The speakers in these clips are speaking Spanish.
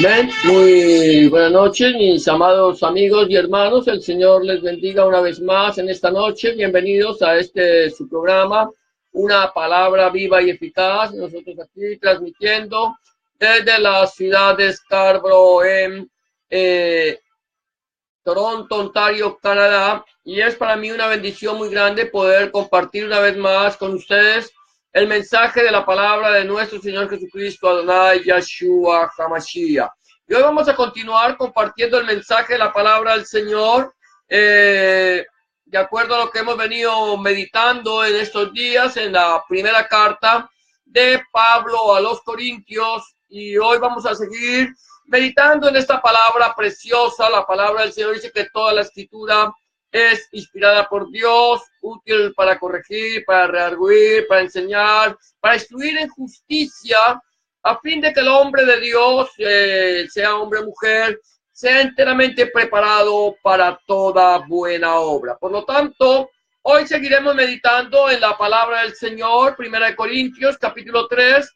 Amén. Muy buenas noches, mis amados amigos y hermanos. El Señor les bendiga una vez más en esta noche. Bienvenidos a su programa, Una Palabra Viva y Eficaz. Nosotros aquí transmitiendo desde la ciudad de Scarborough en Toronto, Ontario, Canadá. Y es para mí una bendición muy grande poder compartir una vez más con ustedes el mensaje de la palabra de nuestro Señor Jesucristo, Adonai Yahshua HaMashiach. Y hoy vamos a continuar compartiendo el mensaje de la palabra del Señor, de acuerdo a lo que hemos venido meditando en estos días, en la primera carta de Pablo a los Corintios. Y hoy vamos a seguir meditando en esta palabra preciosa. La palabra del Señor dice que toda la escritura es inspirada por Dios, útil para corregir, para redarguir, para enseñar, para instruir en justicia, a fin de que el hombre de Dios, sea hombre o mujer, sea enteramente preparado para toda buena obra. Por lo tanto, hoy seguiremos meditando en la palabra del Señor, 1 Corintios, capítulo 3,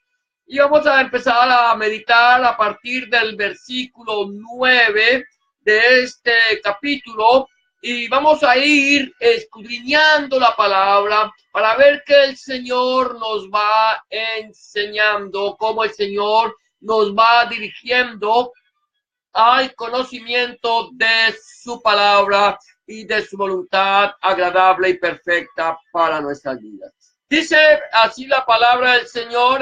y vamos a empezar a meditar a partir del versículo 9 de este capítulo. Y vamos a ir escudriñando la palabra para ver qué el Señor nos va enseñando, cómo el Señor nos va dirigiendo al conocimiento de su palabra y de su voluntad agradable y perfecta para nuestras vidas. Dice así la palabra del Señor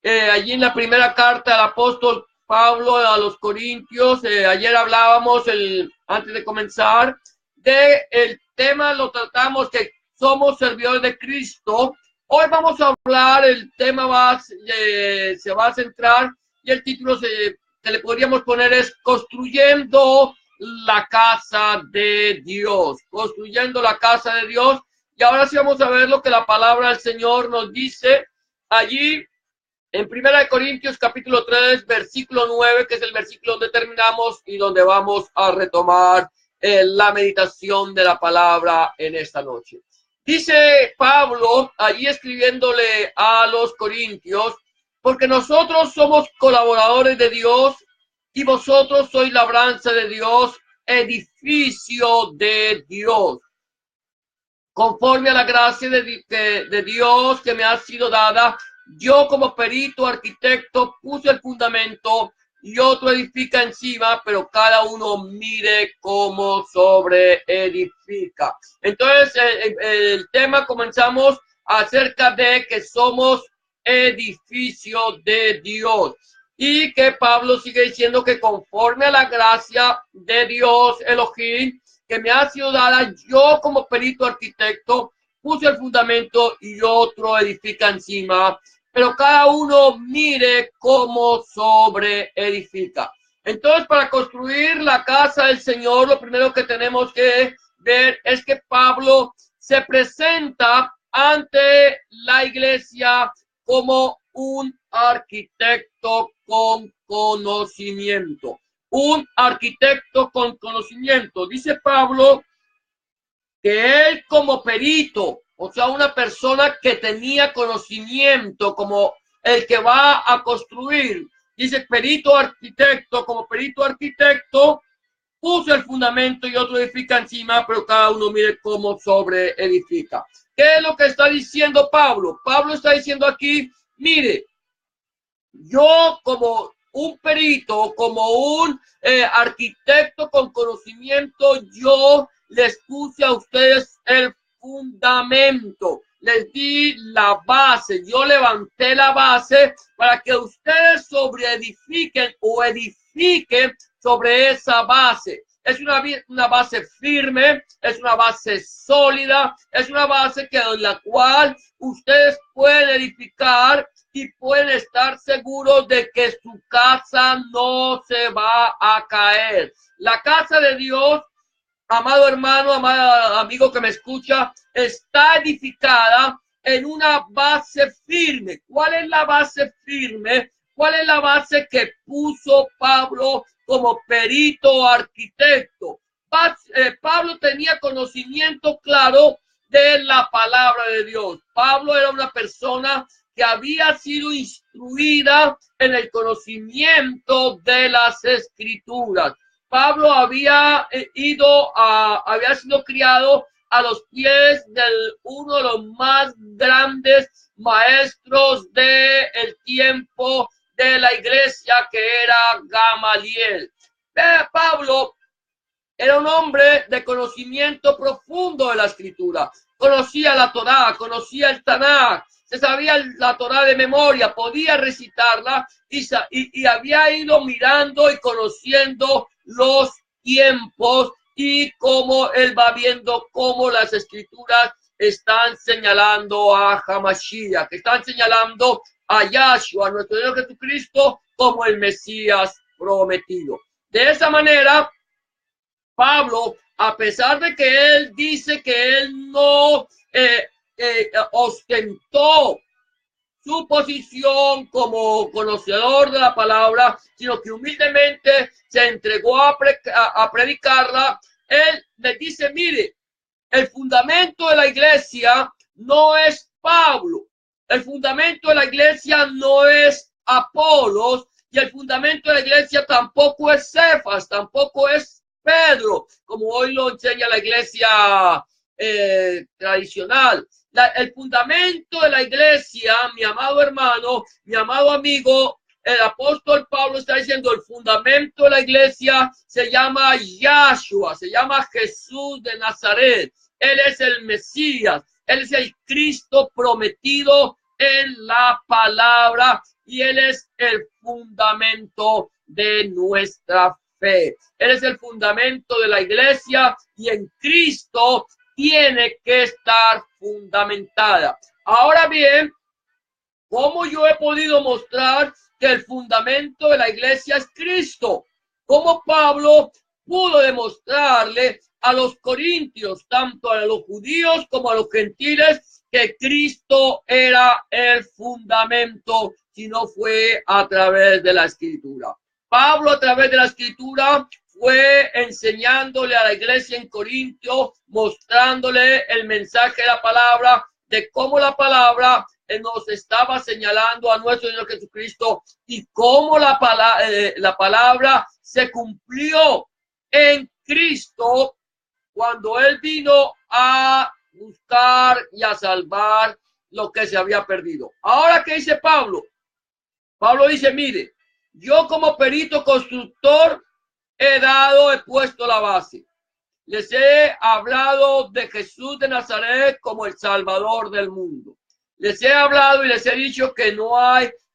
allí en la primera carta del apóstol Pablo a los Corintios. Ayer hablábamos, antes de comenzar, el tema, lo tratamos que somos servidores de Cristo. Hoy vamos a hablar, el tema se va a centrar y el título que le podríamos poner es construyendo la casa de Dios, construyendo la casa de Dios. Y ahora sí vamos a ver lo que la palabra del Señor nos dice allí en 1 Corintios capítulo 3, versículo 9, que es el versículo donde terminamos y donde vamos a retomar la meditación de la palabra en esta noche. Dice Pablo, allí escribiéndole a los Corintios, porque nosotros somos colaboradores de Dios y vosotros sois labranza de Dios, edificio de Dios. Conforme a la gracia de Dios que me ha sido dada, yo como perito arquitecto puse el fundamento y otro edifica encima, pero cada uno mire cómo sobre edifica. Entonces, el tema comenzamos acerca de que somos edificio de Dios. Y que Pablo sigue diciendo que conforme a la gracia de Dios, Elohim, que me ha sido dada, yo como perito arquitecto puse el fundamento y otro edifica encima, pero cada uno mire cómo sobre edifica. Entonces, para construir la casa del Señor, lo primero que tenemos que ver es que Pablo se presenta ante la iglesia como un arquitecto con conocimiento. Un arquitecto con conocimiento. Dice Pablo que él como perito, o sea, una persona que tenía conocimiento como el que va a construir, dice perito arquitecto, como perito arquitecto, puso el fundamento y otro edifica encima, pero cada uno mire cómo sobre edifica. ¿Qué es lo que está diciendo Pablo? Pablo está diciendo aquí, mire, yo como un perito, como un arquitecto con conocimiento, yo les puse a ustedes el fundamento, les di la base, yo levanté la base para que ustedes sobreedifiquen o edifiquen sobre esa base. Es una base firme, es una base sólida, es una base en la cual ustedes pueden edificar y pueden estar seguros de que su casa no se va a caer. La casa de Dios, amado hermano, amado amigo que me escucha, está edificada en una base firme. ¿Cuál es la base firme? ¿Cuál es la base que puso Pablo como perito arquitecto? Pablo tenía conocimiento claro de la palabra de Dios. Pablo era una persona que había sido instruida en el conocimiento de las Escrituras. Pablo había había sido criado a los pies de uno de los más grandes maestros del tiempo de la iglesia, que era Gamaliel. Pablo era un hombre de conocimiento profundo de la Escritura. Conocía la Torá, conocía el Tanaj, se sabía la Torá de memoria, podía recitarla y había ido mirando y conociendo los tiempos y cómo él va viendo cómo las Escrituras están señalando a Hamashiach, que están señalando a Yahshua, a nuestro Señor Jesucristo, como el Mesías prometido. De esa manera, Pablo, a pesar de que él dice que él no ostentó su posición como conocedor de la palabra, sino que humildemente se entregó a predicarla, él le dice, mire, el fundamento de la iglesia no es Pablo, el fundamento de la iglesia no es Apolos, y el fundamento de la iglesia tampoco es Cefas, tampoco es Pedro, como hoy lo enseña la iglesia tradicional. El fundamento de la iglesia, mi amado hermano, mi amado amigo, el apóstol Pablo está diciendo, el fundamento de la iglesia se llama Yahshua, se llama Jesús de Nazaret. Él es el Mesías, él es el Cristo prometido en la palabra y él es el fundamento de nuestra fe. Él es el fundamento de la iglesia y en Cristo tiene que estar fundamentada. Ahora bien, ¿cómo yo he podido mostrar que el fundamento de la iglesia es Cristo? ¿Cómo Pablo pudo demostrarle a los corintios, tanto a los judíos como a los gentiles, que Cristo era el fundamento, si no fue a través de la Escritura? Pablo, a través de la Escritura, fue enseñándole a la iglesia en Corintio, mostrándole el mensaje de la palabra, de cómo la palabra nos estaba señalando a nuestro Señor Jesucristo y cómo la palabra se cumplió en Cristo cuando Él vino a buscar y a salvar lo que se había perdido. Ahora, ¿qué dice Pablo? Pablo dice, mire, yo como perito constructor he puesto la base. Les he hablado de Jesús de Nazaret como el Salvador del mundo. Les he hablado y les he dicho que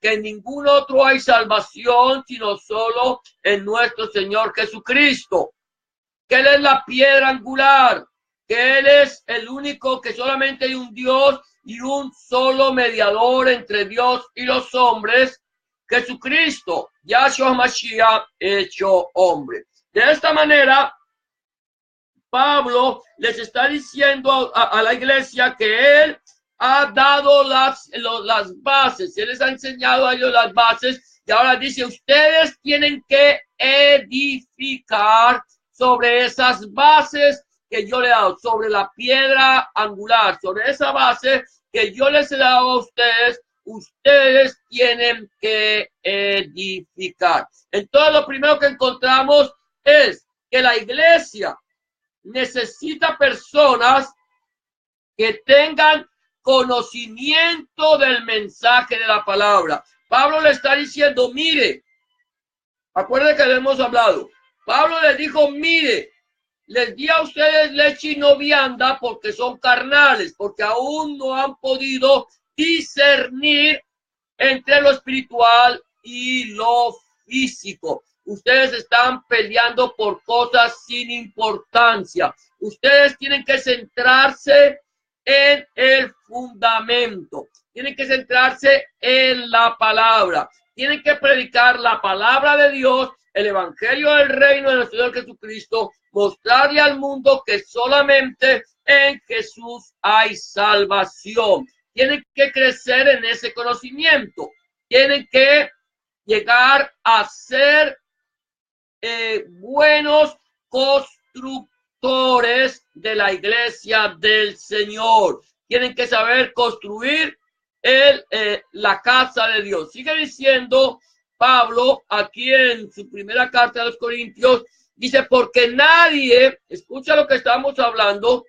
que en ningún otro hay salvación, sino solo en nuestro Señor Jesucristo. Que Él es la piedra angular, que Él es el único, que solamente hay un Dios y un solo mediador entre Dios y los hombres, Jesucristo, Yahshua Mashiach, hecho hombre. De esta manera, Pablo les está diciendo a la iglesia que Él ha dado las bases, Él les ha enseñado a ellos las bases, y ahora dice, ustedes tienen que edificar sobre esas bases que yo le he dado, sobre la piedra angular, sobre esa base que yo les he dado a ustedes, ustedes tienen que edificar. Entonces, lo primero que encontramos es que la iglesia necesita personas que tengan conocimiento del mensaje de la palabra. Pablo le está diciendo, mire, acuérdense que le hemos hablado. Pablo les dijo, mire, les di a ustedes leche y no vianda porque son carnales, porque aún no han podido discernir entre lo espiritual y lo físico. Ustedes están peleando por cosas sin importancia. Ustedes tienen que centrarse en el fundamento. Tienen que centrarse en la palabra. Tienen que predicar la palabra de Dios, el evangelio del reino de nuestro Señor Jesucristo, mostrarle al mundo que solamente en Jesús hay salvación. Tienen que crecer en ese conocimiento. Tienen que llegar a ser buenos constructores de la iglesia del Señor. Tienen que saber construir la casa de Dios. Sigue diciendo Pablo aquí en su primera carta a los Corintios, dice, porque nadie, escucha lo que estamos hablando,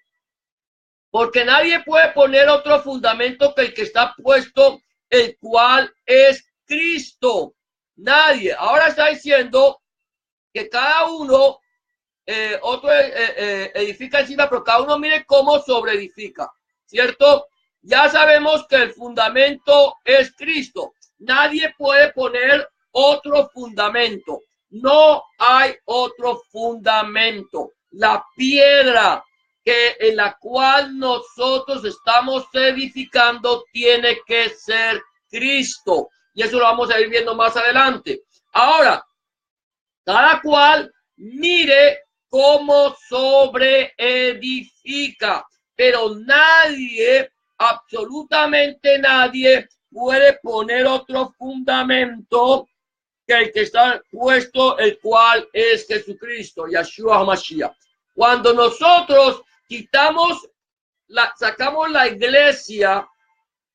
porque nadie puede poner otro fundamento que el que está puesto, el cual es Cristo. Nadie. Ahora está diciendo que cada uno, otro edifica encima, pero cada uno mire cómo sobreedifica, ¿cierto? Ya sabemos que el fundamento es Cristo. Nadie puede poner otro fundamento. No hay otro fundamento. La piedra en la cual nosotros estamos edificando tiene que ser Cristo. Y eso lo vamos a ir viendo más adelante. Ahora, cada cual mire cómo sobreedifica, pero nadie, absolutamente nadie, puede poner otro fundamento que el que está puesto, el cual es Jesucristo, Yeshua HaMashiach. Cuando nosotros sacamos la iglesia,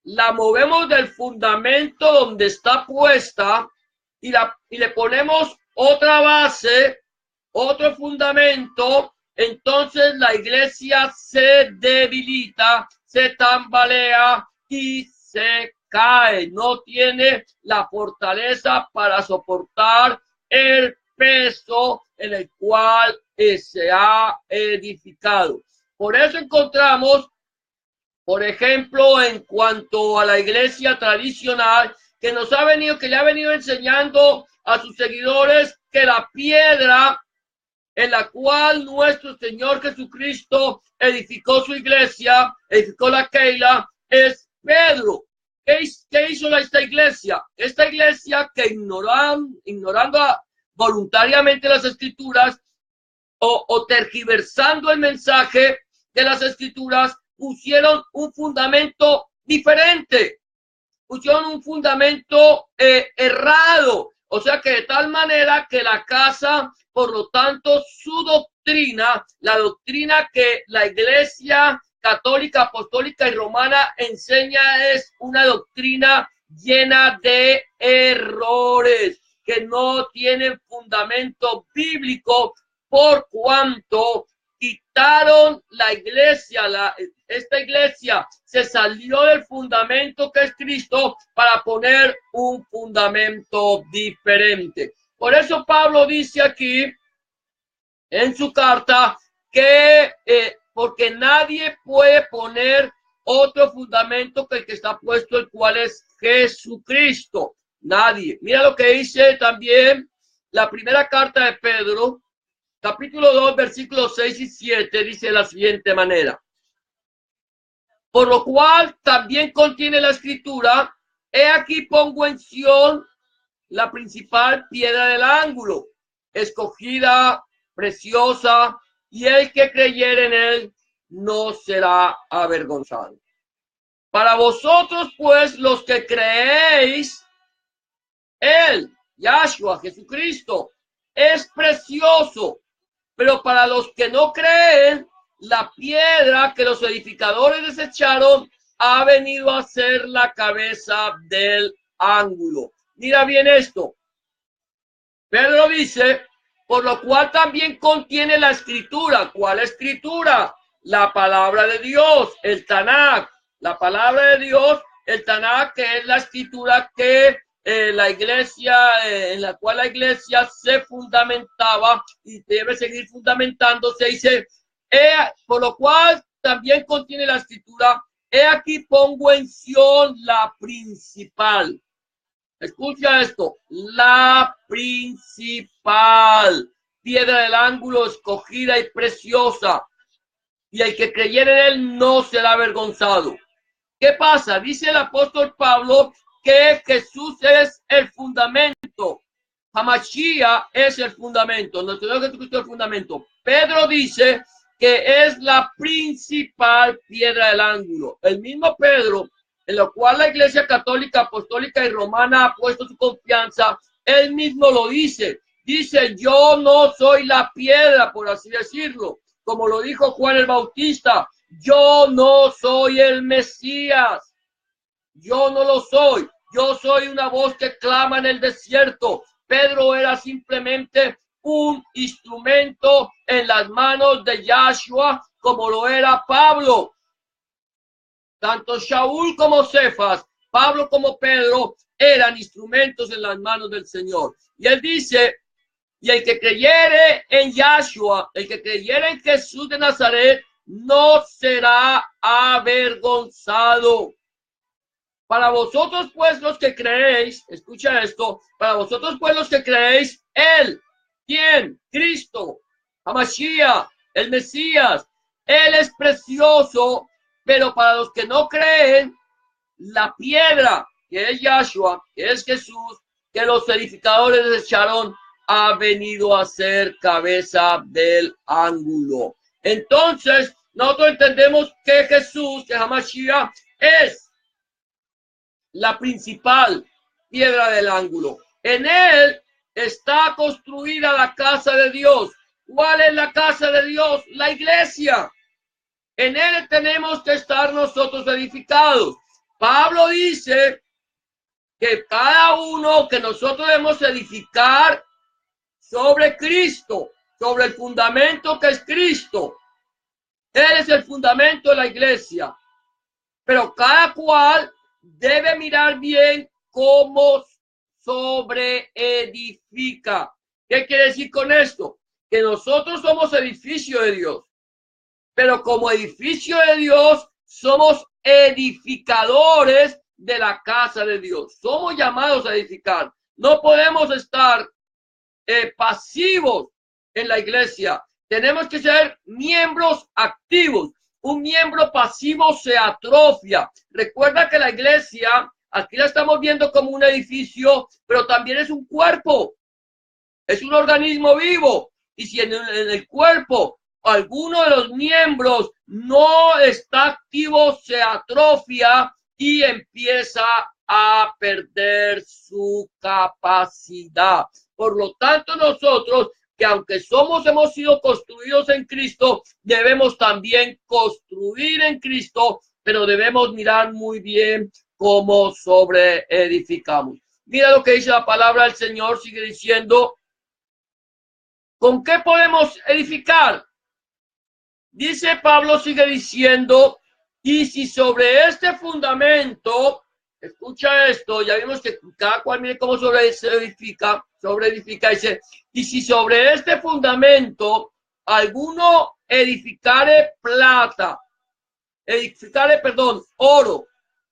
la movemos del fundamento donde está puesta y le ponemos otra base, otro fundamento, entonces la iglesia se debilita, se tambalea y se cae. No tiene la fortaleza para soportar el peso en el cual se ha edificado. Por eso encontramos, por ejemplo, en cuanto a la iglesia tradicional, que le ha venido enseñando a sus seguidores que la piedra en la cual nuestro Señor Jesucristo edificó su iglesia, edificó la Keila, es Pedro. ¿Qué hizo esta iglesia? Esta iglesia que ignorando voluntariamente las escrituras o tergiversando el mensaje de las escrituras, pusieron un fundamento diferente, pusieron un fundamento errado, o sea que de tal manera que la casa, por lo tanto, su doctrina, la doctrina que la iglesia católica, apostólica y romana enseña es una doctrina llena de errores que no tienen fundamento bíblico, por cuanto quitaron la iglesia, esta iglesia se salió del fundamento que es Cristo para poner un fundamento diferente. Por eso Pablo dice aquí en su carta que porque nadie puede poner otro fundamento que el que está puesto, el cual es Jesucristo. Nadie. Mira lo que dice también la primera carta de Pedro, capítulo 2, versículos 6 y 7, dice de la siguiente manera. Por lo cual también contiene la escritura, he aquí pongo en Sión la principal piedra del ángulo, escogida, preciosa, y el que creyere en él no será avergonzado. Para vosotros, pues, los que creéis, él, Yahshua, Jesucristo, es precioso, pero para los que no creen, la piedra que los edificadores desecharon ha venido a ser la cabeza del ángulo. Mira bien esto. Pedro dice, por lo cual también contiene la escritura. ¿Cuál escritura? La palabra de Dios, el Tanakh. La palabra de Dios, el Tanakh, que es la escritura que la iglesia, en la cual la iglesia se fundamentaba y debe seguir fundamentándose. Dice, por lo cual también contiene la escritura, he aquí pongo en Sión la principal. Escucha esto, la principal piedra del ángulo, escogida y preciosa, y el que creyere en él no será avergonzado. ¿Qué pasa? Dice el apóstol Pablo que Jesús es el fundamento, Hamashiach es el fundamento, nuestro Señor Jesucristo es el fundamento. Pedro dice que es la principal piedra del ángulo. El mismo Pedro, en lo cual la iglesia católica, apostólica y romana ha puesto su confianza, él mismo lo dice. Dice, yo no soy la piedra, por así decirlo, como lo dijo Juan el Bautista, yo no soy el Mesías. Yo no lo soy. Yo soy una voz que clama en el desierto. Pedro era simplemente un instrumento en las manos de Yahshua, como lo era Pablo. Tanto Shaul como Cefas, Pablo como Pedro, eran instrumentos en las manos del Señor. Y él dice, y el que creyere en Yahshua, el que creyere en Jesús de Nazaret, no será avergonzado. Para vosotros pues los que creéis, escucha esto, para vosotros pues los que creéis, Él, ¿quién? Cristo, Hamashiach, el Mesías, Él es precioso, pero para los que no creen, la piedra, que es Yahshua, que es Jesús, que los edificadores desecharon, ha venido a ser cabeza del ángulo. Entonces, nosotros entendemos que Jesús, que Hamashiach, es la principal piedra del ángulo. En él está construida la casa de Dios. ¿Cuál es la casa de Dios? La iglesia. En él tenemos que estar nosotros edificados. Pablo dice que cada uno que nosotros debemos edificar sobre Cristo, sobre el fundamento que es Cristo. Él es el fundamento de la iglesia. Pero cada cual debe mirar bien cómo sobreedifica. ¿Qué quiere decir con esto? Que nosotros somos edificio de Dios, pero como edificio de Dios somos edificadores de la casa de Dios. Somos llamados a edificar. No podemos estar pasivos en la iglesia. Tenemos que ser miembros activos. Un miembro pasivo se atrofia. Recuerda que la iglesia, aquí la estamos viendo como un edificio, pero también es un cuerpo. Es un organismo vivo. Y si en el cuerpo alguno de los miembros no está activo, se atrofia y empieza a perder su capacidad. Por lo tanto, nosotros, que aunque hemos sido construidos en Cristo, debemos también construir en Cristo, pero debemos mirar muy bien cómo sobreedificamos. Mira lo que dice la palabra del Señor, sigue diciendo, ¿con qué podemos edificar? Dice Pablo, sigue diciendo, y si sobre este fundamento, escucha esto, ya vimos que cada cual mire cómo sobreedifica, dice, y si sobre este fundamento alguno edificare oro,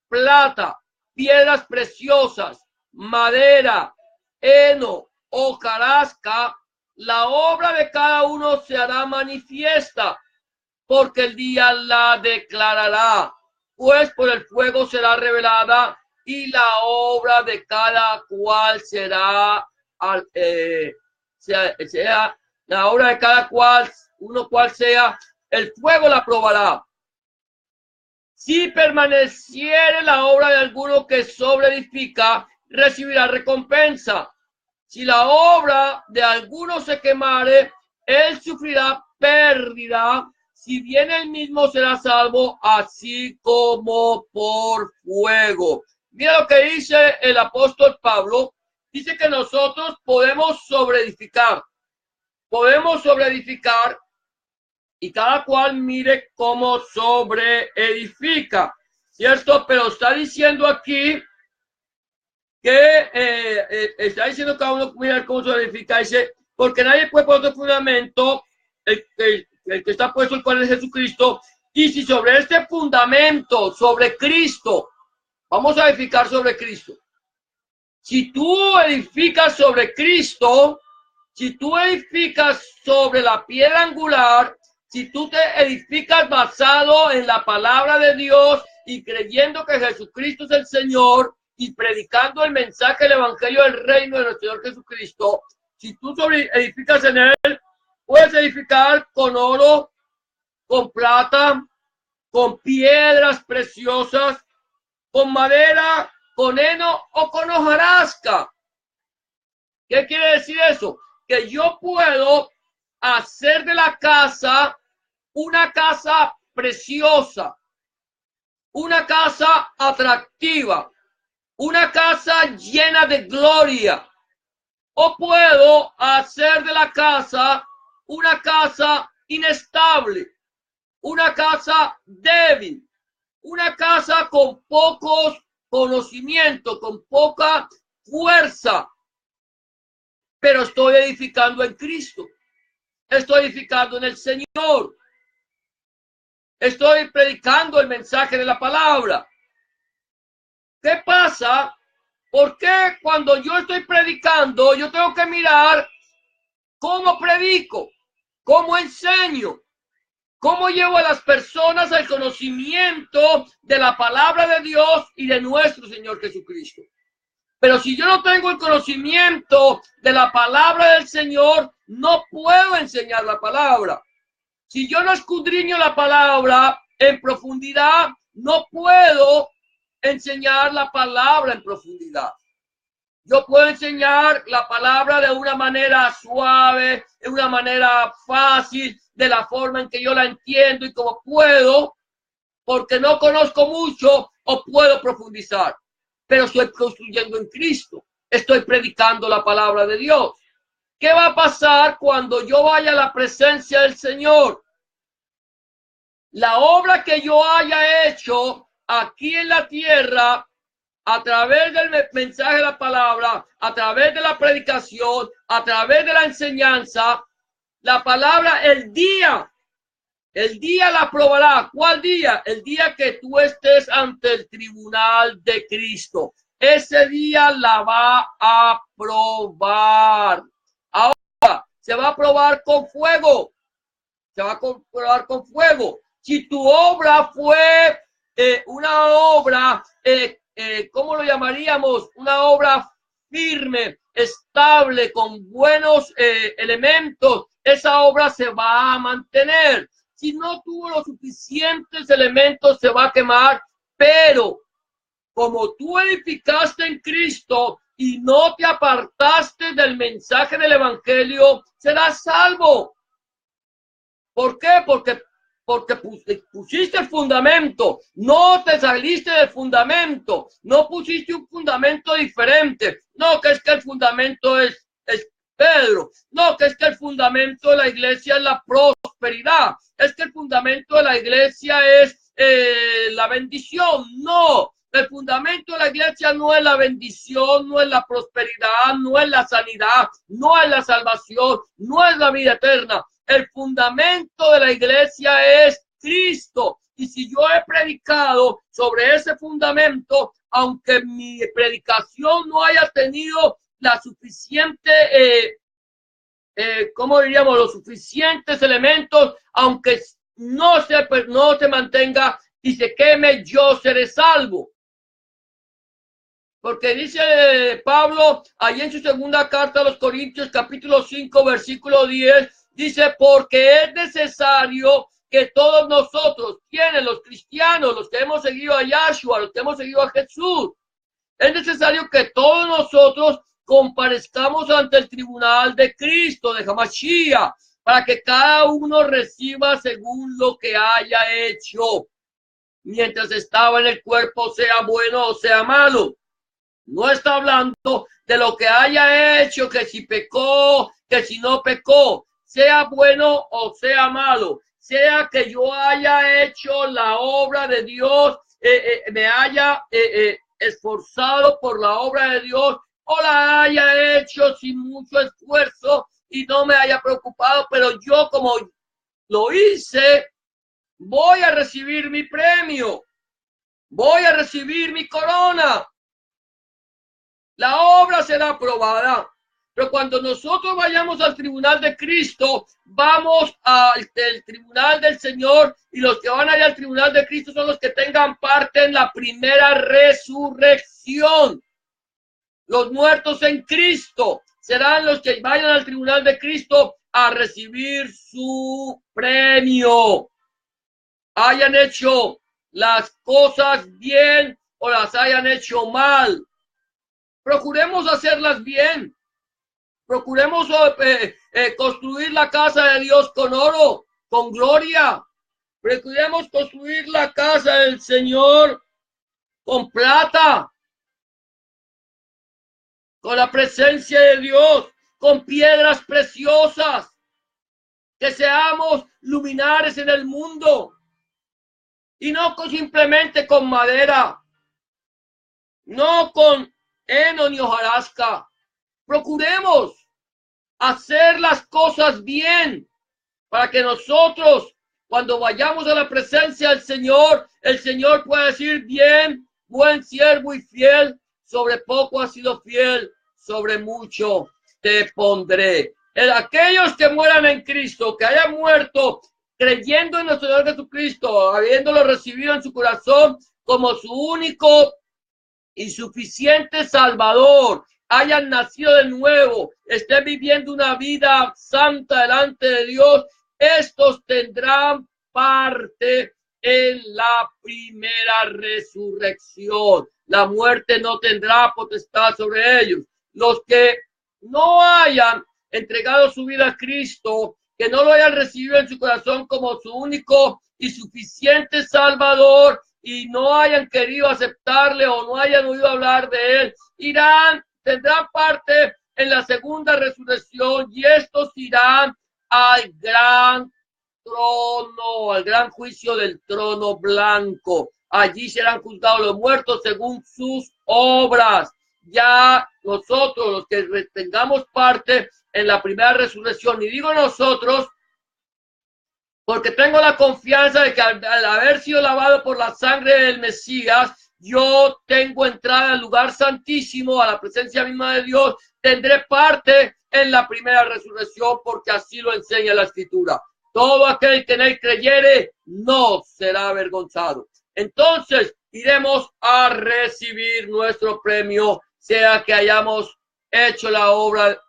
plata, piedras preciosas, madera, heno, hojarasca, la obra de cada uno se hará manifiesta, porque el día la declarará, pues por el fuego será revelada y la obra de cada cual será, sea la obra de cada cual, uno cual sea, el fuego la probará. Si permaneciere la obra de alguno que sobreedifica, recibirá recompensa. Si la obra de alguno se quemare, él sufrirá pérdida, si bien él mismo será salvo, así como por fuego. Mira lo que dice el apóstol Pablo. Dice que nosotros podemos sobreedificar. Podemos sobreedificar y cada cual mire cómo sobreedifica. ¿Cierto? Pero está diciendo aquí que está diciendo cada uno mira cómo sobreedifica. Dice, porque nadie puede poner otro fundamento, el que está puesto el cual es Jesucristo, y si sobre este fundamento, sobre Cristo, vamos a edificar sobre Cristo. Si tú edificas sobre Cristo, si tú edificas sobre la piedra angular, si tú te edificas basado en la palabra de Dios y creyendo que Jesucristo es el Señor y predicando el mensaje del Evangelio del Reino de nuestro Señor Jesucristo, si tú edificas en él, puedes edificar con oro, con plata, con piedras preciosas, con madera, con heno o con hojarasca. ¿Qué quiere decir eso? Que yo puedo hacer de la casa una casa preciosa. una casa atractiva, una casa llena de gloria, o puedo hacer de la casa una casa inestable, una casa débil, una casa con pocos conocimientos, con poca fuerza, pero estoy edificando en Cristo, estoy edificando en el Señor, estoy predicando el mensaje de la palabra. ¿Qué pasa? ¿Por qué cuando yo estoy predicando, yo tengo que mirar cómo predico, cómo enseño, cómo llevo a las personas al conocimiento de la palabra de Dios y de nuestro Señor Jesucristo? Pero si yo no tengo el conocimiento de la palabra del Señor, no puedo enseñar la palabra. Si yo no escudriño la palabra en profundidad, no puedo enseñar la palabra en profundidad. Yo puedo enseñar la palabra de una manera suave, de una manera fácil, de la forma en que yo la entiendo y como puedo, porque no conozco mucho o puedo profundizar. Pero estoy construyendo en Cristo, estoy predicando la palabra de Dios. ¿Qué va a pasar cuando yo vaya a la presencia del Señor? La obra que yo haya hecho aquí en la tierra, a través del mensaje de la palabra, a través de la predicación, a través de la enseñanza, la palabra, el día la aprobará. ¿Cuál día? El día que tú estés ante el tribunal de Cristo. Ese día la va a aprobar. Ahora, se va a aprobar con fuego. Se va a comprobar con fuego. Si tu obra fue una obra, ¿cómo lo llamaríamos? Una obra firme, estable, con buenos elementos, esa obra se va a mantener. Si no tuvo los suficientes elementos, se va a quemar, pero como tú edificaste en Cristo y no te apartaste del mensaje del evangelio, serás salvo. ¿Por qué? Porque pusiste el fundamento, no te saliste del fundamento, no pusiste un fundamento diferente. No, que es que el fundamento es Pedro, no, que es que el fundamento de la iglesia es la prosperidad, es que el fundamento de la iglesia es la bendición. No, el fundamento de la iglesia no es la bendición, no es la prosperidad, no es la sanidad, no es la salvación, no es la vida eterna. El fundamento de la iglesia es Cristo. Y si yo he predicado sobre ese fundamento, aunque mi predicación no haya tenido la suficiente, ¿cómo diríamos? Los suficientes elementos, aunque no se mantenga y se queme, yo seré salvo. Porque dice Pablo, allí en su segunda carta a los Corintios, capítulo 5, versículo 10, dice, porque es necesario que todos nosotros, quienes, los cristianos, los que hemos seguido a Yahshua, los que hemos seguido a Jesús, es necesario que todos nosotros comparezcamos ante el tribunal de Cristo, de Hamashiach, para que cada uno reciba según lo que haya hecho, mientras estaba en el cuerpo, sea bueno o sea malo. No está hablando de lo que haya hecho, que si pecó, que si no pecó, sea bueno o sea malo, sea que yo haya hecho la obra de Dios, me haya esforzado por la obra de Dios, o la haya hecho sin mucho esfuerzo y no me haya preocupado, pero yo como lo hice, voy a recibir mi premio, voy a recibir mi corona. La obra será aprobada. Pero cuando nosotros vayamos al tribunal de Cristo, vamos al tribunal del Señor, y los que van a ir al tribunal de Cristo son los que tengan parte en la primera resurrección. Los muertos en Cristo serán los que vayan al tribunal de Cristo a recibir su premio. Hayan hecho las cosas bien o las hayan hecho mal. Procuremos hacerlas bien. Procuremos construir la casa de Dios con oro, con gloria. Procuremos construir la casa del Señor con plata, con la presencia de Dios, con piedras preciosas, que seamos luminares en el mundo y no simplemente con madera, no con heno ni hojarasca. Procuremos hacer las cosas bien para que nosotros, cuando vayamos a la presencia del Señor, el Señor pueda decir: bien, buen siervo y fiel, sobre poco has sido fiel, sobre mucho te pondré. Aquellos que mueran en Cristo, que hayan muerto creyendo en nuestro Señor Jesucristo, habiéndolo recibido en su corazón como su único y suficiente Salvador, hayan nacido de nuevo, estén viviendo una vida santa delante de Dios, estos tendrán parte en la primera resurrección. La muerte no tendrá potestad sobre ellos. Los que no hayan entregado su vida a Cristo, que no lo hayan recibido en su corazón como su único y suficiente Salvador, y no hayan querido aceptarle o no hayan oído hablar de él, tendrán parte en la segunda resurrección, y estos irán al gran trono, al gran juicio del trono blanco. Allí serán juzgados los muertos según sus obras. Ya nosotros, los que tengamos parte en la primera resurrección, y digo nosotros porque tengo la confianza de que al haber sido lavado por la sangre del Mesías, yo tengo entrada al lugar santísimo, a la presencia misma de Dios, tendré parte en la primera resurrección, porque así lo enseña la Escritura. Todo aquel que en él creyere no será avergonzado. Entonces iremos a recibir nuestro premio, sea que hayamos hecho la obra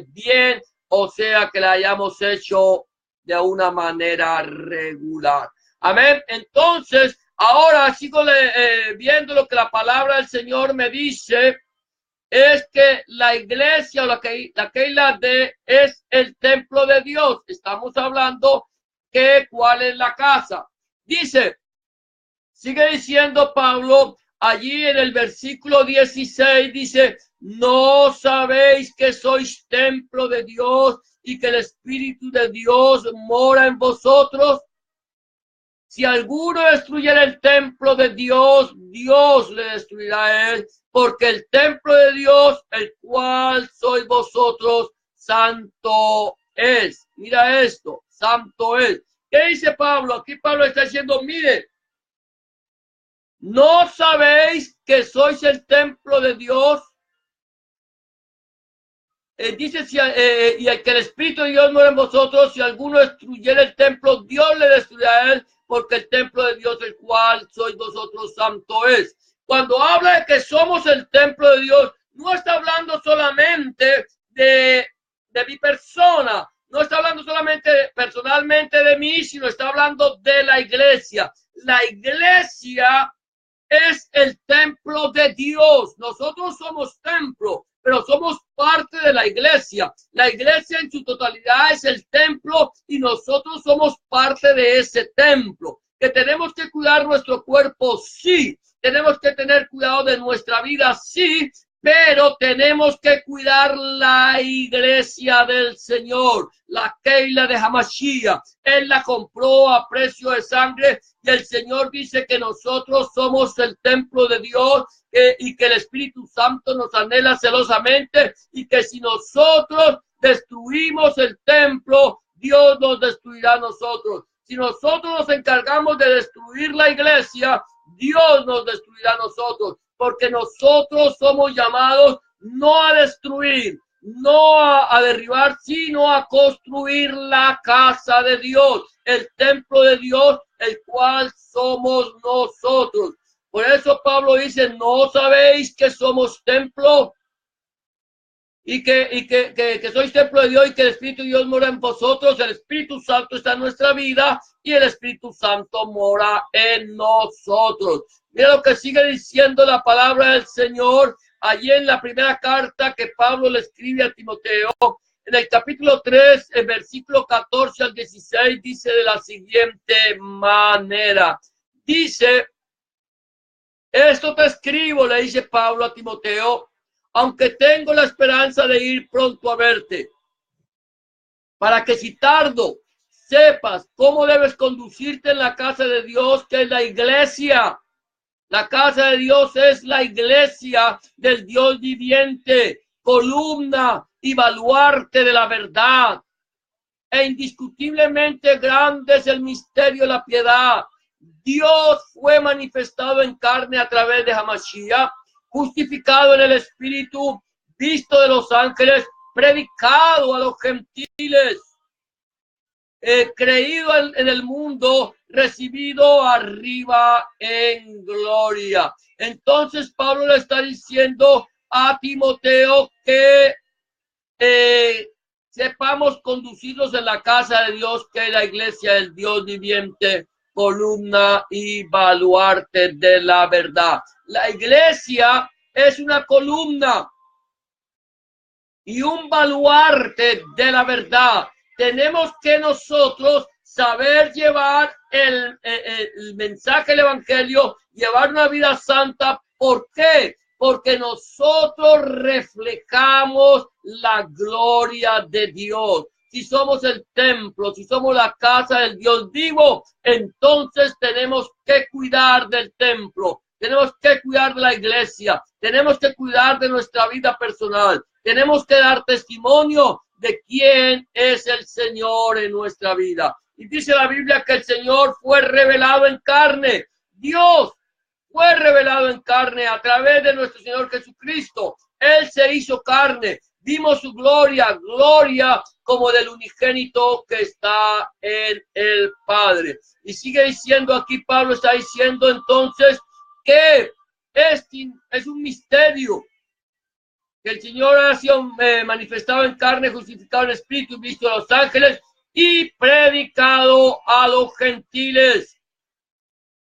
bien o sea que la hayamos hecho de una manera regular. Amén. Entonces, ahora sigo viendo lo que la palabra del Señor me dice, es que la iglesia o la Keilah es el templo de Dios. Estamos hablando que cuál es la casa. Dice, sigue diciendo Pablo, allí en el versículo 16 dice: ¿no sabéis que sois templo de Dios y que el Espíritu de Dios mora en vosotros? Si alguno destruyera el templo de Dios, Dios le destruirá a él, porque el templo de Dios, el cual sois vosotros, santo es. Mira esto, santo es. ¿Qué dice Pablo? Aquí Pablo está diciendo, mire, ¿no sabéis que sois el templo de Dios? Dice, y el que el Espíritu de Dios muere en vosotros, si alguno destruyera el templo, Dios le destruirá a él, porque el templo de Dios, el cual sois vosotros, santo es. Cuando habla de que somos el templo de Dios, no está hablando solamente de mi persona, no está hablando solamente personalmente de mí, sino está hablando de la iglesia. La iglesia es el templo de Dios. Nosotros somos templo, pero somos parte de la iglesia. La iglesia en su totalidad es el templo y nosotros somos parte de ese templo. Que tenemos que cuidar nuestro cuerpo, sí. Tenemos que tener cuidado de nuestra vida, sí. Pero tenemos que cuidar la iglesia del Señor, la Keilah de Hamashiach. Él la compró a precio de sangre y el Señor dice que nosotros somos el templo de Dios y que el Espíritu Santo nos anhela celosamente y que si nosotros destruimos el templo, Dios nos destruirá a nosotros. Si nosotros nos encargamos de destruir la iglesia, Dios nos destruirá a nosotros. Porque nosotros somos llamados no a destruir, no a derribar, sino a construir la casa de Dios, el templo de Dios, el cual somos nosotros. Por eso Pablo dice, ¿no sabéis que somos templo? Y que sois templo de Dios y que el Espíritu de Dios mora en vosotros. El Espíritu Santo está en nuestra vida y el Espíritu Santo mora en nosotros. Mira lo que sigue diciendo la palabra del Señor allí en la primera carta que Pablo le escribe a Timoteo, En el capítulo 3, el versículo 14 al 16, dice de la siguiente manera. Dice, esto te escribo, le dice Pablo a Timoteo, aunque tengo la esperanza de ir pronto a verte, para que si tardo, sepas cómo debes conducirte en la casa de Dios, que es la iglesia. La casa de Dios es la iglesia del Dios viviente, columna y baluarte de la verdad. E indiscutiblemente grande es el misterio de la piedad. Dios fue manifestado en carne a través de Hamashiach, justificado en el Espíritu, visto de los ángeles, predicado a los gentiles, creído en el mundo, recibido arriba en gloria. Entonces Pablo le está diciendo a Timoteo que sepamos conducirnos en la casa de Dios, que es la iglesia del Dios viviente, columna y baluarte de la verdad. La iglesia es una columna y un baluarte de la verdad. Tenemos que nosotros saber llevar el mensaje del evangelio, llevar una vida santa. ¿Por qué? Porque nosotros reflejamos la gloria de Dios. Si somos el templo, si somos la casa del Dios vivo, entonces tenemos que cuidar del templo, tenemos que cuidar de la iglesia, tenemos que cuidar de nuestra vida personal, tenemos que dar testimonio de quién es el Señor en nuestra vida. Y dice la Biblia que el Señor fue revelado en carne. Dios fue revelado en carne a través de nuestro Señor Jesucristo. Él se hizo carne. Vimos su gloria, gloria como del unigénito que está en el Padre. Y sigue diciendo aquí, Pablo está diciendo entonces que es un misterio que el Señor ha sido manifestado en carne, justificado en espíritu, visto a los ángeles y predicado a los gentiles.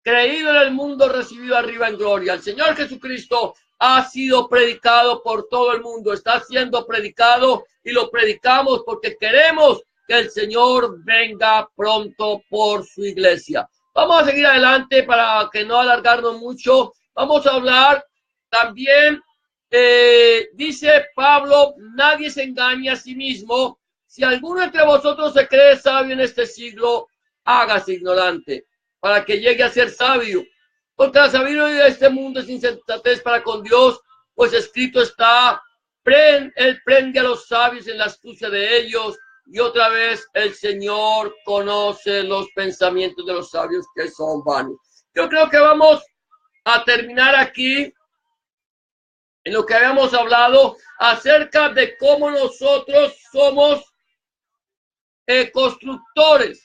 Creído en el mundo, recibido arriba en gloria. El Señor Jesucristo ha sido predicado por todo el mundo, está siendo predicado y lo predicamos porque queremos que el Señor venga pronto por su iglesia. Vamos a seguir adelante para que no alargarnos mucho. Vamos a hablar también, dice Pablo, nadie se engaña a sí mismo. Si alguno entre vosotros se cree sabio en este siglo, hágase ignorante, para que llegue a ser sabio. Porque la sabiduría de este mundo es insensatez para con Dios, pues escrito está, él prende a los sabios en la astucia de ellos, y otra vez el Señor conoce los pensamientos de los sabios que son vanos. Yo creo que vamos a terminar aquí en lo que habíamos hablado acerca de cómo nosotros somos constructores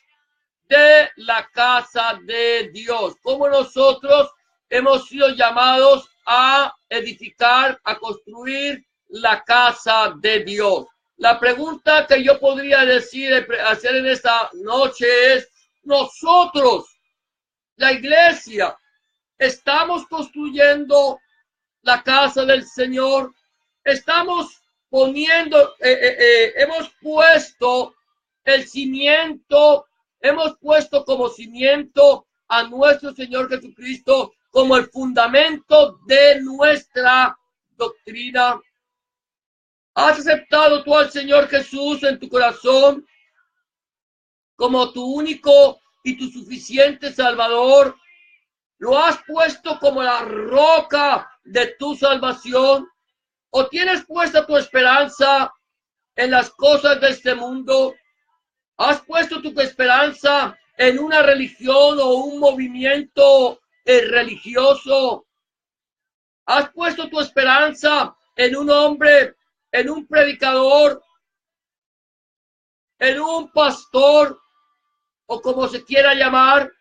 de la casa de Dios, como nosotros hemos sido llamados a edificar, a construir la casa de Dios. La pregunta que yo podría hacer en esta noche es, nosotros, la iglesia, estamos construyendo la casa del Señor, estamos poniendo, hemos puesto el cimiento, hemos puesto como cimiento a nuestro Señor Jesucristo como el fundamento de nuestra doctrina. ¿Has aceptado tú al Señor Jesús en tu corazón como tu único y tu suficiente Salvador? ¿Lo has puesto como la roca de tu salvación? ¿O tienes puesta tu esperanza en las cosas de este mundo? ¿Has puesto tu esperanza en una religión o un movimiento religioso? ¿Has puesto tu esperanza en un hombre, en un predicador, en un pastor o como se quiera llamar?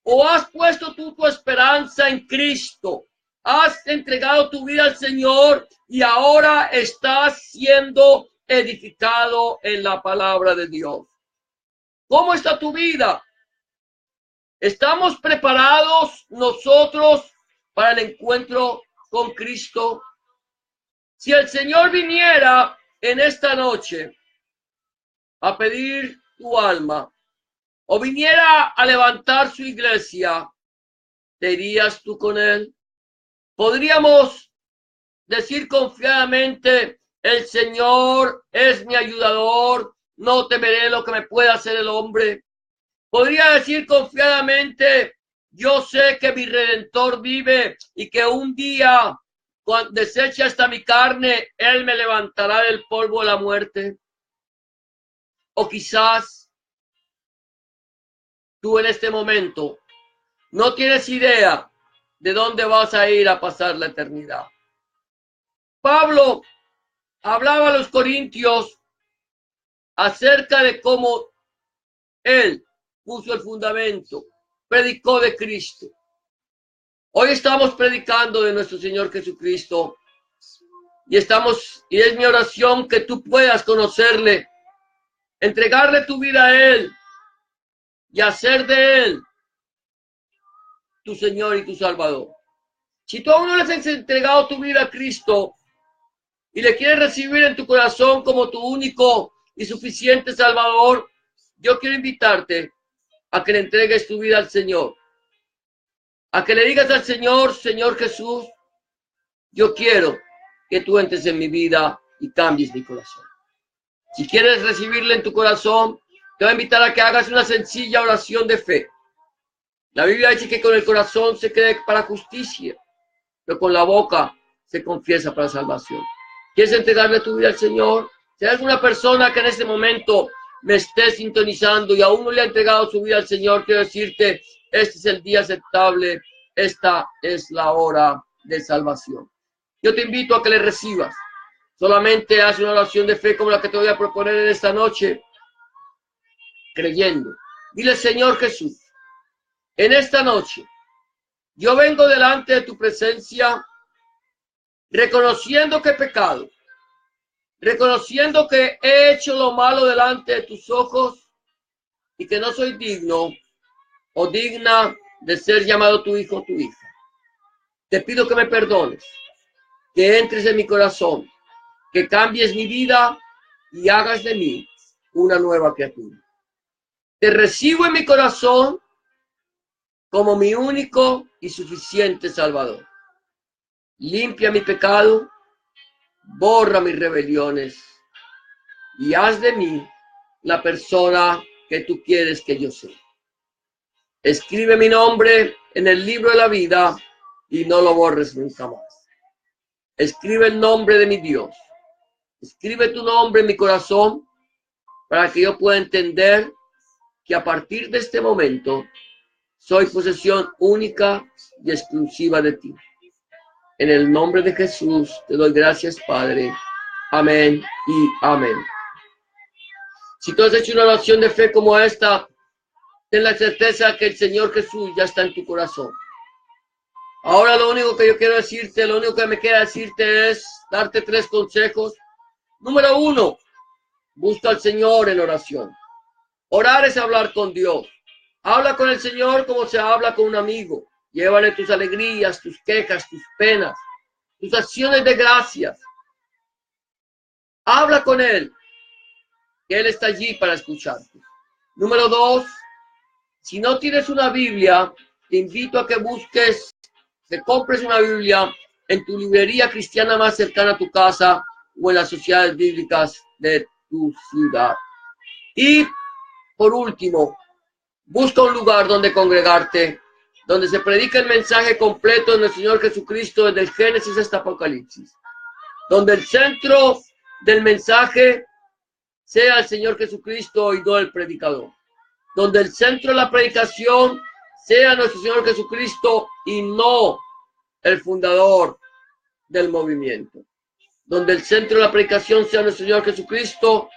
¿O has puesto tú tu esperanza en Cristo? ¿Has entregado tu vida al Señor y ahora estás siendo edificado en la palabra de Dios? ¿Cómo está tu vida? ¿Estamos preparados nosotros para el encuentro con Cristo? Si el Señor viniera en esta noche, a pedir tu alma, o viniera a levantar su iglesia, ¿te irías tú con él? Podríamos decir confiadamente, el Señor es mi ayudador, no temeré lo que me pueda hacer el hombre. Podría decir confiadamente, yo sé que mi Redentor vive y que un día, cuando deseche hasta mi carne, Él me levantará del polvo de la muerte. O quizás tú en este momento no tienes idea de dónde vas a ir a pasar la eternidad. Pablo hablaba a los corintios acerca de cómo él puso el fundamento, predicó de Cristo. Hoy estamos predicando de nuestro Señor Jesucristo y es mi oración que tú puedas conocerle, entregarle tu vida a Él y hacer de Él tu Señor y tu Salvador. Si tú aún no le has entregado tu vida a Cristo y le quieres recibir en tu corazón como tu único y suficiente Salvador, yo quiero invitarte a que le entregues tu vida al Señor. A que le digas al Señor, Señor Jesús, yo quiero que tú entres en mi vida y cambies mi corazón. Si quieres recibirle en tu corazón, te voy a invitar a que hagas una sencilla oración de fe. La Biblia dice que con el corazón se cree para justicia, pero con la boca se confiesa para salvación. ¿Quieres entregarle tu vida al Señor? Si hay alguna persona que en este momento me esté sintonizando y aún no le ha entregado su vida al Señor, quiero decirte, este es el día aceptable, esta es la hora de salvación. Yo te invito a que le recibas. Solamente haz una oración de fe como la que te voy a proponer en esta noche, creyendo. Dile, Señor Jesús, en esta noche yo vengo delante de tu presencia reconociendo que he pecado, reconociendo que he hecho lo malo delante de tus ojos y que no soy digno o digna de ser llamado tu hijo o tu hija. Te pido que me perdones, que entres en mi corazón, que cambies mi vida y hagas de mí una nueva criatura. Te recibo en mi corazón como mi único y suficiente Salvador. Limpia mi pecado, borra mis rebeliones y haz de mí la persona que tú quieres que yo sea. Escribe mi nombre en el libro de la vida y no lo borres nunca más. Escribe el nombre de mi Dios. Escribe tu nombre en mi corazón para que yo pueda entender que a partir de este momento soy posesión única y exclusiva de ti. En el nombre de Jesús te doy gracias, Padre. Amén y amén. Si tú has hecho una oración de fe como esta, ten la certeza que el Señor Jesús ya está en tu corazón. Ahora lo único que yo quiero decirte, lo único que me queda decirte es darte 3 consejos. Número 1, busca al Señor en oración. Orar es hablar con Dios. Habla con el Señor como se habla con un amigo. Llévale tus alegrías, tus quejas, tus penas, tus acciones de gracias. Habla con Él, que Él está allí para escucharte. Número 2, si no tienes una Biblia, te invito a que busques, que compres una Biblia en tu librería cristiana más cercana a tu casa o en las sociedades bíblicas de tu ciudad. Y por último, busca un lugar donde congregarte, donde se predica el mensaje completo de nuestro Señor Jesucristo desde el Génesis hasta Apocalipsis, donde el centro del mensaje sea el Señor Jesucristo y no el predicador, donde el centro de la predicación sea nuestro Señor Jesucristo y no el fundador del movimiento, donde el centro de la predicación sea nuestro Señor Jesucristo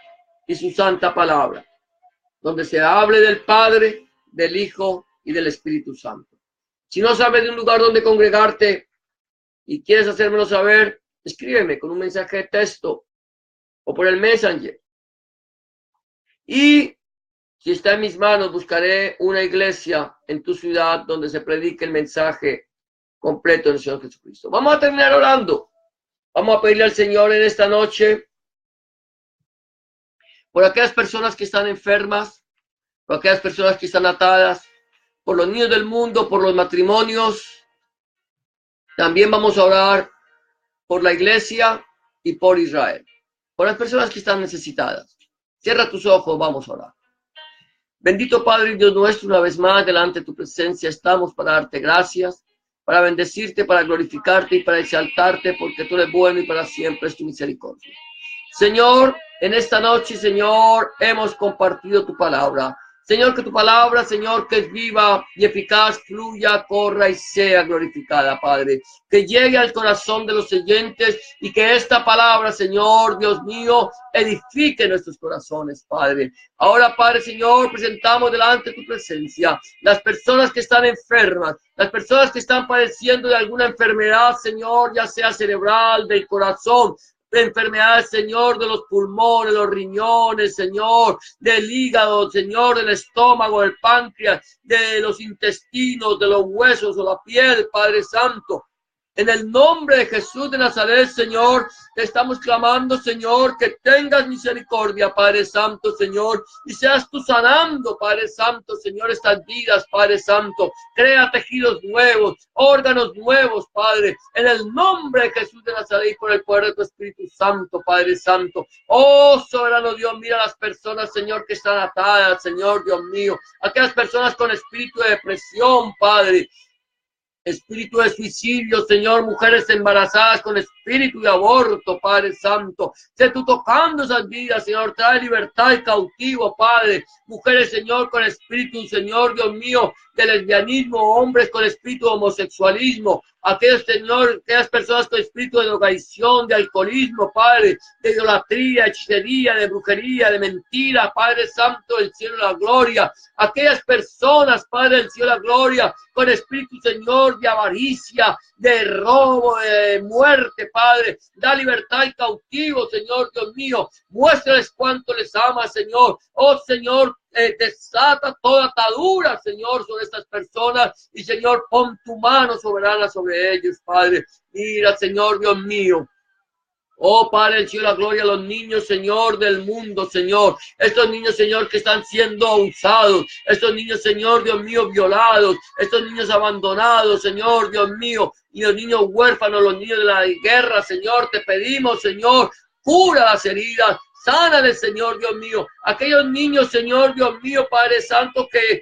y su santa palabra, donde se hable del Padre, del Hijo y del Espíritu Santo. Si no sabes de un lugar donde congregarte y quieres hacérmelo saber, escríbeme con un mensaje de texto o por el Messenger. Y si está en mis manos, buscaré una iglesia en tu ciudad donde se predique el mensaje completo del Señor Jesucristo. Vamos a terminar orando. Vamos a pedirle al Señor en esta noche por aquellas personas que están enfermas, por aquellas personas que están atadas, por los niños del mundo, por los matrimonios. También vamos a orar por la iglesia y por Israel, por las personas que están necesitadas. Cierra tus ojos, vamos a orar. Bendito Padre y Dios nuestro, una vez más delante de tu presencia estamos para darte gracias, para bendecirte, para glorificarte y para exaltarte, porque tú eres bueno y para siempre es tu misericordia. Señor, en esta noche, Señor, hemos compartido tu palabra. Señor, que tu palabra, Señor, que es viva y eficaz, fluya, corra y sea glorificada, Padre. Que llegue al corazón de los oyentes y que esta palabra, Señor, Dios mío, edifique nuestros corazones, Padre. Ahora, Padre, Señor, presentamos delante de tu presencia las personas que están enfermas, las personas que están padeciendo de alguna enfermedad, Señor, ya sea cerebral, del corazón, de enfermedades, Señor, de los pulmones, los riñones, Señor, del hígado, Señor, del estómago, del páncreas, de los intestinos, de los huesos o la piel, Padre Santo. En el nombre de Jesús de Nazaret, Señor, te estamos clamando, Señor, que tengas misericordia, Padre Santo, Señor, y seas tú sanando, Padre Santo, Señor, estas vidas, Padre Santo. Crea tejidos nuevos, órganos nuevos, Padre, en el nombre de Jesús de Nazaret y por el poder de tu Espíritu Santo, Padre Santo. Oh, soberano Dios, mira a las personas, Señor, que están atadas, Señor, Dios mío, aquellas personas con espíritu de depresión, Padre, espíritu de suicidio, Señor, mujeres embarazadas con espíritu de aborto, Padre Santo. Sé tú tocando esas vidas, Señor, trae libertad y cautivo, Padre. Mujeres, Señor, con espíritu, Señor, Dios mío, de lesbianismo, hombres con espíritu de homosexualismo, aquellos, Señor, aquellas personas con espíritu de drogadicción, de alcoholismo, Padre, de idolatría, hechicería, de brujería, de mentira, Padre Santo del cielo de la gloria, aquellas personas, Padre del cielo de la gloria, con espíritu, Señor, de avaricia, de robo, de muerte, Padre, da libertad y cautivo, Señor, Dios mío, muéstrales cuánto les ama, Señor, oh Señor, desata toda atadura, Señor, sobre estas personas y, Señor, pon tu mano soberana sobre ellos, Padre. Mira, Señor, Dios mío. Oh, Padre del cielo, la gloria a los niños, Señor, del mundo, Señor. Estos niños, Señor, que están siendo abusados. Estos niños, Señor, Dios mío, violados. Estos niños abandonados, Señor, Dios mío. Y los niños huérfanos, los niños de la guerra, Señor, te pedimos, Señor, cura las heridas. Sánale, Señor, Dios mío. Aquellos niños, Señor, Dios mío, Padre Santo, que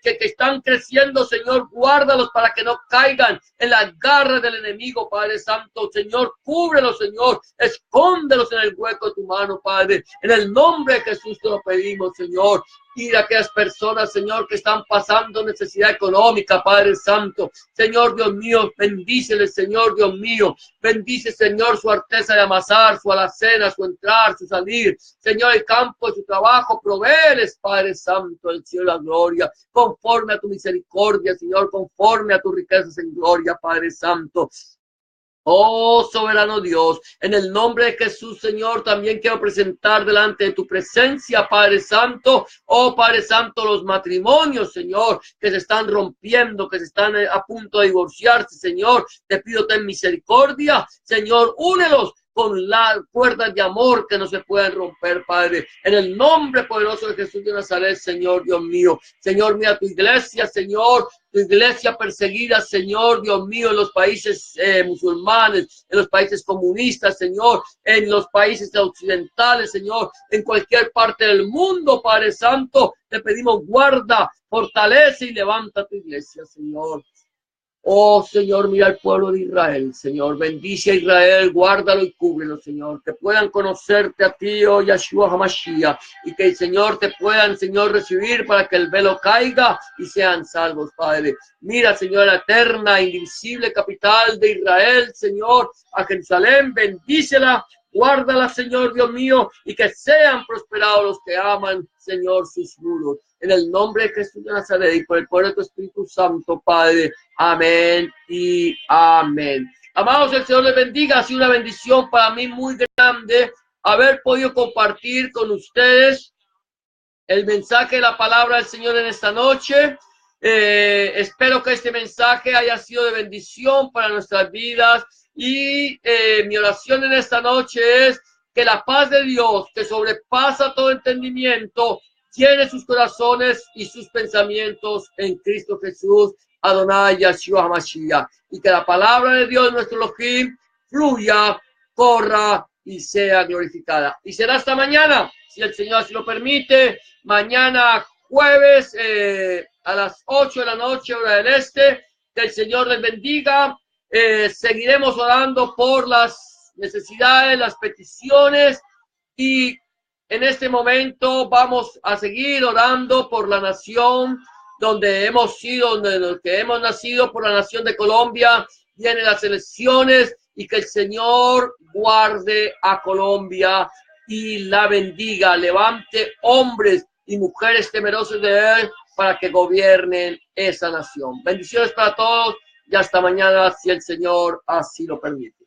están creciendo, Señor, guárdalos para que no caigan en las garras del enemigo, Padre Santo. Señor, cúbrelos, Señor. Escóndelos en el hueco de tu mano, Padre. En el nombre de Jesús te lo pedimos, Señor. Mira aquellas personas, Señor, que están pasando necesidad económica, Padre Santo. Señor, Dios mío, bendíceles, Señor, Dios mío. Bendice, Señor, su arteza de amasar, su alacena, su entrar, su salir. Señor, el campo de su trabajo, provéeles, Padre Santo, el cielo, la gloria. Conforme a tu misericordia, Señor, conforme a tus riquezas en gloria, Padre Santo. Oh, soberano Dios, en el nombre de Jesús, Señor, también quiero presentar delante de tu presencia, Padre Santo, oh Padre Santo, los matrimonios, Señor, que se están rompiendo, que se están a punto de divorciarse, Señor, te pido ten misericordia, Señor, únelos con las cuerdas de amor que no se pueden romper, Padre, en el nombre poderoso de Jesús de Nazaret, Señor, Dios mío. Señor, mira tu iglesia, Señor, tu iglesia perseguida, Señor, Dios mío, en los países musulmanes, en los países comunistas, Señor, en los países occidentales, Señor, en cualquier parte del mundo, Padre Santo, te pedimos guarda, fortalece y levanta tu iglesia, Señor. Oh, Señor, mira al pueblo de Israel, Señor. Bendice a Israel, guárdalo y cúbrelo, Señor. Que puedan conocerte a ti, oh Yeshua HaMashiach. Y que el Señor te puedan, Señor, recibir para que el velo caiga y sean salvos, Padre. Mira, Señor, la eterna, indivisible capital de Israel, Señor, a Jerusalén. Bendícela, guárdala, Señor, Dios mío, y que sean prosperados los que aman, Señor, sus muros. En el nombre de Jesús de Nazaret y por el poder de tu Espíritu Santo, Padre. Amén y amén. Amados, el Señor les bendiga. Ha sido una bendición para mí muy grande haber podido compartir con ustedes el mensaje de la palabra del Señor en esta noche. Espero que este mensaje haya sido de bendición para nuestras vidas y mi oración en esta noche es que la paz de Dios, que sobrepasa todo entendimiento, llene sus corazones y sus pensamientos en Cristo Jesús, Adonai Yahshua HaMashiach. Y que la palabra de Dios, nuestro Elohim, fluya, corra y sea glorificada. Y será hasta mañana, si el Señor así lo permite. Mañana jueves a las 8 de la noche, hora del este. Que el Señor les bendiga. Seguiremos orando por las necesidades, las peticiones, y en este momento vamos a seguir orando por la nación donde hemos sido, donde que hemos nacido, por la nación de Colombia. Vienen las elecciones, y que el Señor guarde a Colombia y la bendiga. Levante hombres y mujeres temerosos de Él para que gobiernen esa nación. Bendiciones para todos y hasta mañana, si el Señor así lo permite.